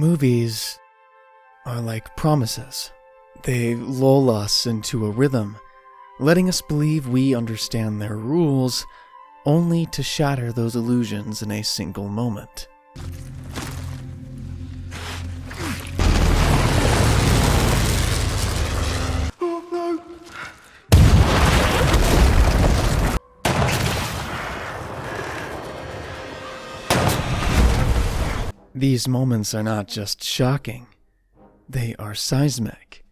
Movies are like promises. They lull us into a rhythm, letting us believe we understand their rules, only to shatter those illusions in a single moment. These moments are not just shocking, they are seismic.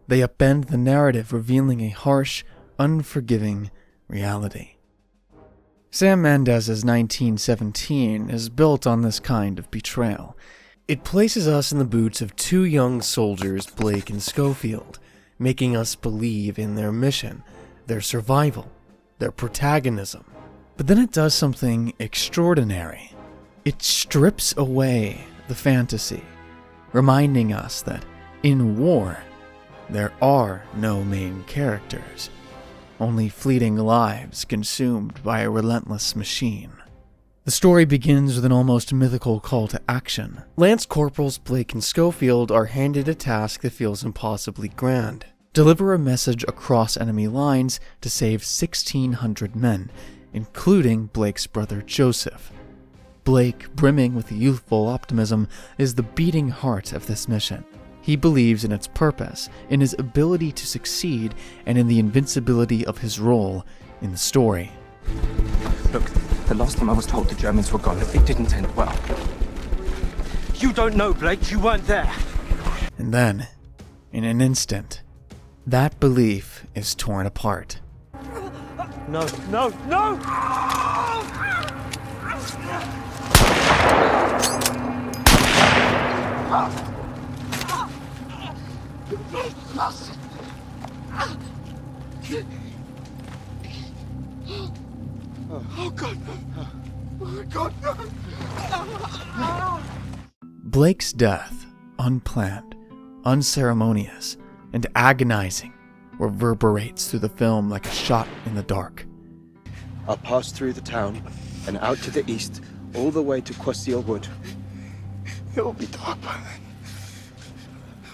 They upend the narrative, revealing a harsh, unforgiving reality. Sam Mendes' 1917 is built on this kind of betrayal. It places us in the boots of two young soldiers, Blake and Schofield, making us believe in their mission, their survival, their protagonism. But then it does something extraordinary. It strips away the fantasy, reminding us that in war, there are no main characters, only fleeting lives consumed by a relentless machine. The story begins with an almost mythical call to action. Lance Corporals Blake and Schofield are handed a task that feels impossibly grand. Deliver a message across enemy lines to save 1,600 men, including Blake's brother Joseph. Blake, brimming with youthful optimism, is the beating heart of this mission. He believes in its purpose, in his ability to succeed, and in the invincibility of his role in the story. Look, the last time I was told the Germans were gone, it didn't end well. You don't know, Blake, you weren't there. And then, in an instant, that belief is torn apart. No, no, no! Oh God, no. Oh God, no. Blake's death, unplanned, unceremonious, and agonizing, reverberates through the film like a shot in the dark. I'll pass through the town and out to the east, all the way to Quasil Wood. It'll be dark by then.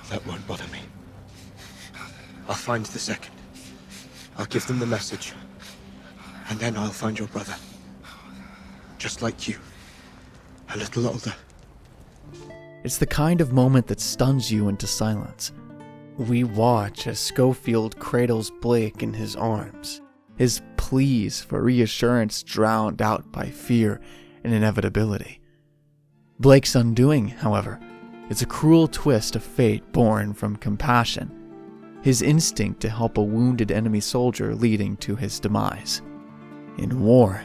That won't bother me. I'll find the second. I'll give them the message. And then I'll find your brother. Just like you. A little older. It's the kind of moment that stuns you into silence. We watch as Schofield cradles Blake in his arms, his pleas for reassurance drowned out by fear and inevitability. Blake's undoing, however, is a cruel twist of fate born from compassion, his instinct to help a wounded enemy soldier leading to his demise. In war,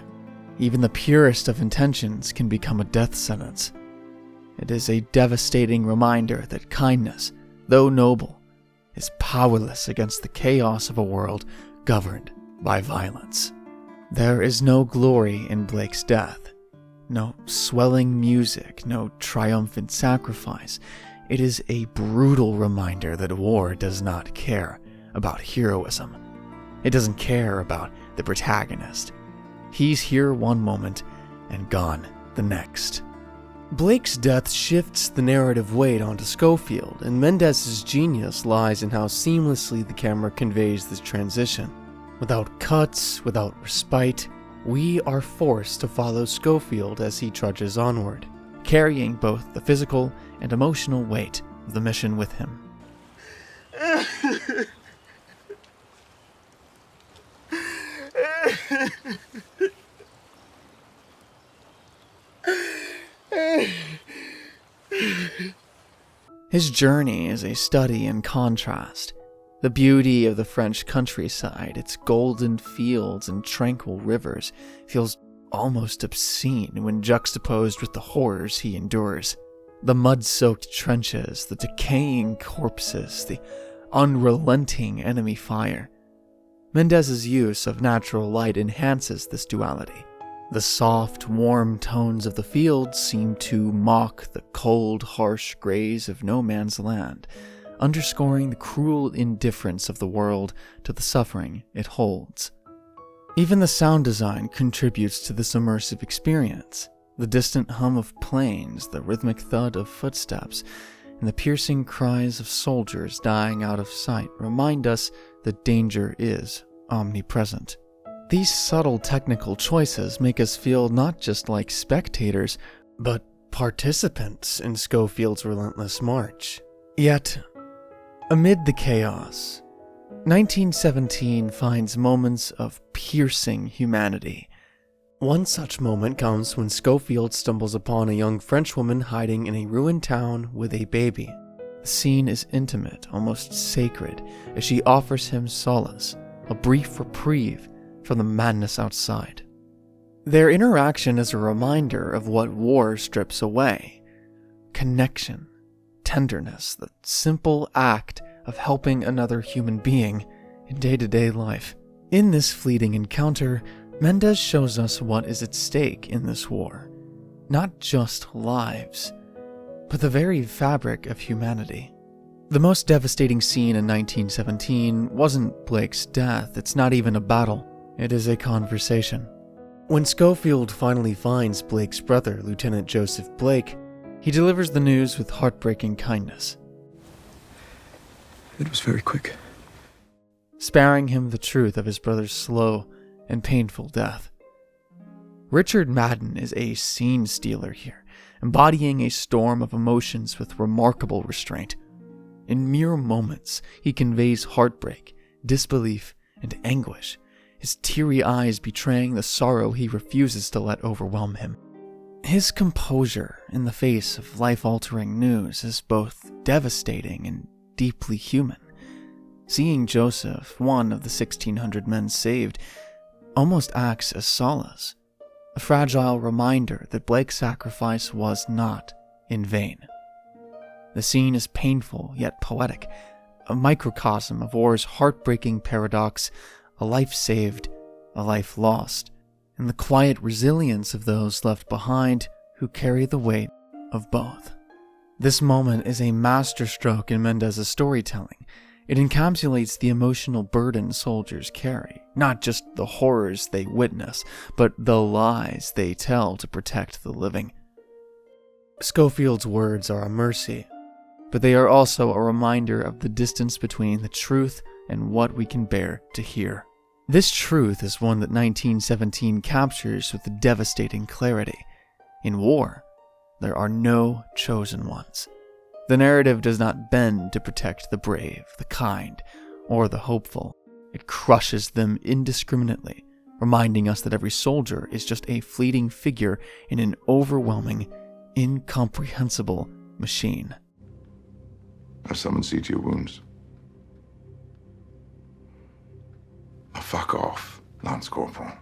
even the purest of intentions can become a death sentence. It is a devastating reminder that kindness, though noble, is powerless against the chaos of a world governed by violence. There is no glory in Blake's death, no swelling music, no triumphant sacrifice. It is a brutal reminder that war does not care about heroism. It doesn't care about the protagonist. He's here one moment and gone the next. Blake's death shifts the narrative weight onto Schofield, and Mendes' genius lies in how seamlessly the camera conveys this transition. Without cuts, without respite, we are forced to follow Schofield as he trudges onward, carrying both the physical and emotional weight of the mission with him. His journey is a study in contrast. The beauty of the French countryside, its golden fields and tranquil rivers, feels almost obscene when juxtaposed with the horrors he endures. The mud-soaked trenches, the decaying corpses, the unrelenting enemy fire. Mendes' use of natural light enhances this duality. The soft, warm tones of the fields seem to mock the cold, harsh grays of no man's land, underscoring the cruel indifference of the world to the suffering it holds. Even the sound design contributes to this immersive experience. The distant hum of planes, the rhythmic thud of footsteps, and the piercing cries of soldiers dying out of sight remind us that danger is omnipresent. These subtle technical choices make us feel not just like spectators, but participants in Schofield's relentless march. Yet, amid the chaos, 1917 finds moments of piercing humanity. One such moment comes when Schofield stumbles upon a young Frenchwoman hiding in a ruined town with a baby. The scene is intimate, almost sacred, as she offers him solace, a brief reprieve from the madness outside. Their interaction is a reminder of what war strips away: connection, tenderness, the simple act of helping another human being in day-to-day life. In this fleeting encounter, Mendes shows us what is at stake in this war. Not just lives, but the very fabric of humanity. The most devastating scene in 1917 wasn't Blake's death. It's not even a battle. It is a conversation. When Schofield finally finds Blake's brother, Lieutenant Joseph Blake, he delivers the news with heartbreaking kindness. It was very quick. Sparing him the truth of his brother's slow and painful death. Richard Madden is a scene stealer here, embodying a storm of emotions with remarkable restraint. In mere moments, he conveys heartbreak, disbelief, and anguish, his teary eyes betraying the sorrow he refuses to let overwhelm him. His composure in the face of life-altering news is both devastating and deeply human. Seeing Joseph, one of the 1,600 men saved, almost acts as solace, a fragile reminder that Blake's sacrifice was not in vain. The scene is painful yet poetic, a microcosm of war's heartbreaking paradox: a life saved, a life lost, and the quiet resilience of those left behind who carry the weight of both. This moment is a masterstroke in Mendes' storytelling. It encapsulates the emotional burden soldiers carry, not just the horrors they witness, but the lies they tell to protect the living. Schofield's words are a mercy, but they are also a reminder of the distance between the truth and what we can bear to hear. This truth is one that 1917 captures with devastating clarity. In war, there are no chosen ones. The narrative does not bend to protect the brave, the kind, or the hopeful. It crushes them indiscriminately, reminding us that every soldier is just a fleeting figure in an overwhelming, incomprehensible machine. Have someone see to your wounds. Now fuck off, Lance Corporal.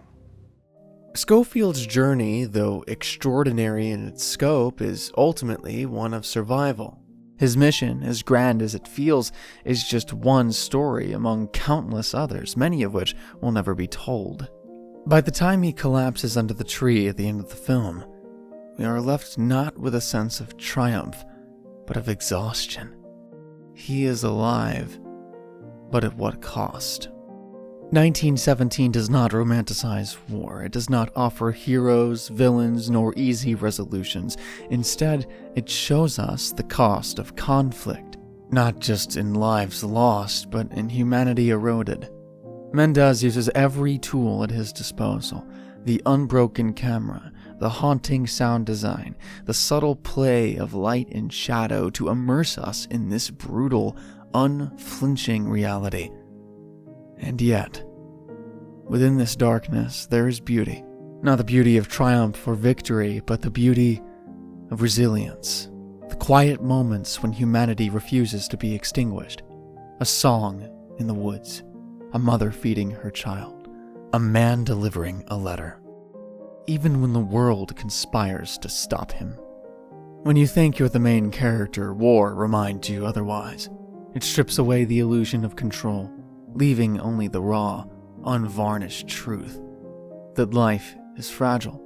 Schofield's journey, though extraordinary in its scope, is ultimately one of survival. His mission, as grand as it feels, is just one story among countless others, many of which will never be told. By the time he collapses under the tree at the end of the film, we are left not with a sense of triumph, but of exhaustion. He is alive, but at what cost? 1917 does not romanticize war. It does not offer heroes, villains, nor easy resolutions. Instead, it shows us the cost of conflict, not just in lives lost, but in humanity eroded. Mendes uses every tool at his disposal: the unbroken camera, the haunting sound design, the subtle play of light and shadow to immerse us in this brutal, unflinching reality. And yet, within this darkness, there is beauty. Not the beauty of triumph or victory, but the beauty of resilience. The quiet moments when humanity refuses to be extinguished. A song in the woods. A mother feeding her child. A man delivering a letter. Even when the world conspires to stop him. When you think you're the main character, war reminds you otherwise. It strips away the illusion of control, leaving only the raw, unvarnished truth that life is fragile,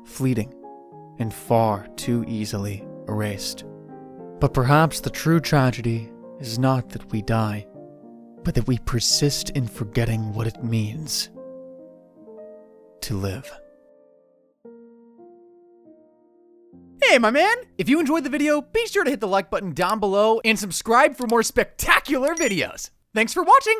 fleeting, and far too easily erased. But perhaps the true tragedy is not that we die, but that we persist in forgetting what it means to live. Hey, my man! If you enjoyed the video, be sure to hit the like button down below and subscribe for more spectacular videos. Thanks for watching!